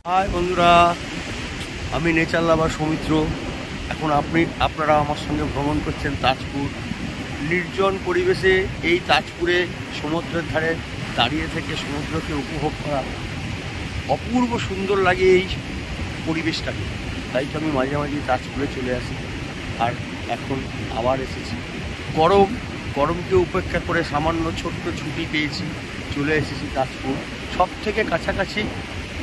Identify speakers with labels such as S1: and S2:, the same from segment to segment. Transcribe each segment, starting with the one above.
S1: High বন্ধুরা, আমি nature লাভার সৌমিত্র। এখন আপনারা আমার সঙ্গে ভ্রমণ করছেন তাজপুর। নির্জন পরিবেশে এই তাজপুরে সমুদ্রের ধারে দাঁড়িয়ে থেকে সমুদ্রকে উপভোগ করা অপূর্ব সুন্দর লাগে এই পরিবেশটাকে। তাই তো আমি মাঝে মাঝে তাজপুরে চলে আসি। আর এখন আবার এসেছি। গরমকে উপেক্ষা করে সামান্য ছোট্ট ছুটি পেয়েছি, চলে এসেছি তাজপুর। সব থেকে কাছাকাছি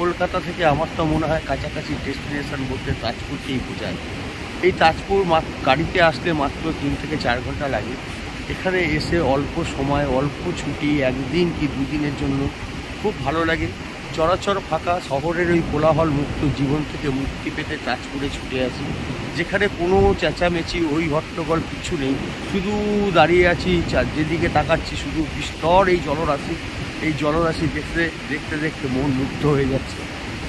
S1: কলকাতা থেকে আমার তো মনে হয় কাছাকাছি ডেস্টিনেশন বলতে তাজপুরকেই বোঝায়। এই তাজপুর গাড়িতে আসলে মাত্র 3 থেকে 4 ঘন্টা লাগে। এখানে এসে অল্প সময়, অল্প ছুটি, একদিন কি দুদিনের জন্য খুব ভালো লাগে। চরাচর ফাঁকা শহরের ওই কোলাহল মুক্ত জীবন থেকে মুক্তি পেতে তাজপুরে ছুটে আসি, যেখানে কোনো চেঁচামেচি ওই হট্টগোল কিছু নেই। শুধু দাঁড়িয়ে আছি, যেদিকে তাকাচ্ছি শুধু বিস্তর এই জলরাশি দেখতে দেখতে দেখতে মন মুগ্ধ হয়ে যাচ্ছে।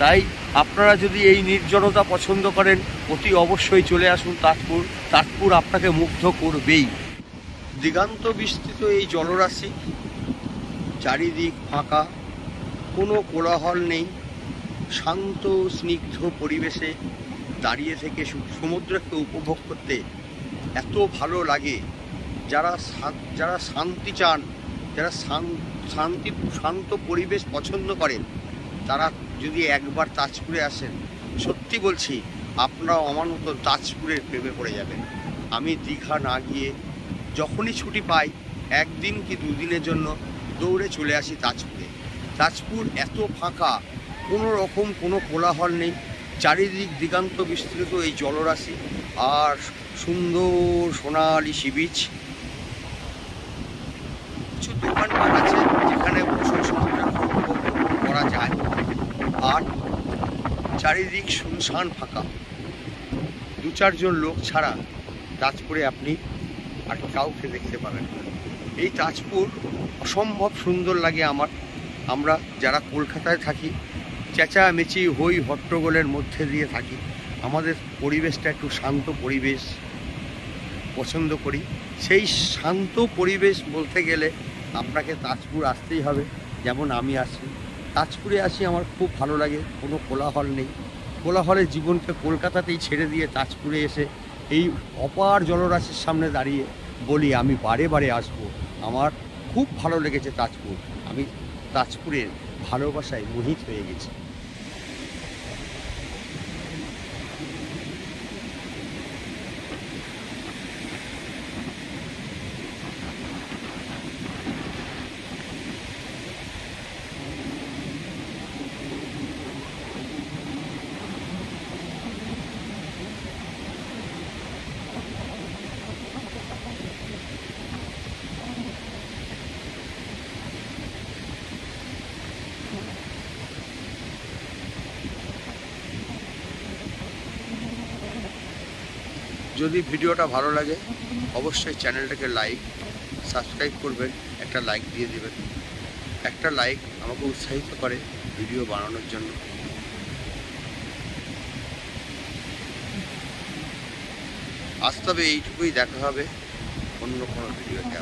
S1: তাই আপনারা যদি এই নির্জনতা পছন্দ করেন, অতি অবশ্যই চলে আসুন তাজপুর। তাজপুর আপনাকে মুগ্ধ করবেই। দিগান্ত বিস্তৃত এই জলরাশি, চারিদিক ফাঁকা, কোনো কোলাহল নেই। শান্ত স্নিগ্ধ পরিবেশে দাঁড়িয়ে থেকে সমুদ্রকে উপভোগ করতে এত ভালো লাগে। যারা শান্তি চান, যারা শান্ত পরিবেশ পছন্দ করেন, তারা যদি একবার তাজপুরে আসেন, সত্যি বলছি আপনারাও আমার মতো তাজপুরের প্রেমে পড়ে যাবেন। আমি দীঘা না গিয়ে যখনই ছুটি পাই, একদিন কি দুদিনের জন্য দৌড়ে চলে আসি তাজপুরে। তাজপুর এত ফাঁকা, কোনো রকম কোনো কোলাহল নেই। চারিদিক দিগান্ত বিস্তৃত এই জলরাশি আর সুন্দর সোনালি সি বিচ। কিছু দোকানপাট আছে যেখানে বসে সমুদ্রের উপভোগ করা যায়। আর চারিদিক শুনশান ফাঁকা, 2-4 জন লোক ছাড়া তাজপুরে আপনি আর কাউকে দেখতে পাবেন না। এই তাজপুর অসম্ভব সুন্দর লাগে আমরা যারা কলকাতায় থাকি, চেঁচামেচি হই হট্টগোলের মধ্যে দিয়ে থাকি, আমাদের পরিবেশটা একটু শান্ত পরিবেশ পছন্দ করি। সেই শান্ত পরিবেশ বলতে গেলে আপনাকে তাজপুর আসতেই হবে। যেমন আমি আসি, তাজপুরে আসি, আমার খুব ভালো লাগে। কোনো কোলাহল নেই। কোলাহলের জীবনকে কলকাতাতেই ছেড়ে দিয়ে তাজপুরে এসে এই অপার জলরাশির সামনে দাঁড়িয়ে বলি আমি বারে বারে আসবো। আমার খুব ভালো লেগেছে তাজপুর। আমি তাজপুরের ভালোবাসায় মোহিত হয়ে গেছি। যদি ভিডিওটা ভালো লাগে অবশ্যই চ্যানেলটাকে সাবস্ক্রাইব করবেন, একটা লাইক দিয়ে দেবেন। একটা লাইক আমাকে উৎসাহিত করে ভিডিও বানানোর জন্য। আজ তবে এইটুকুই, দেখা হবে অন্য কোনো ভিডিওতে।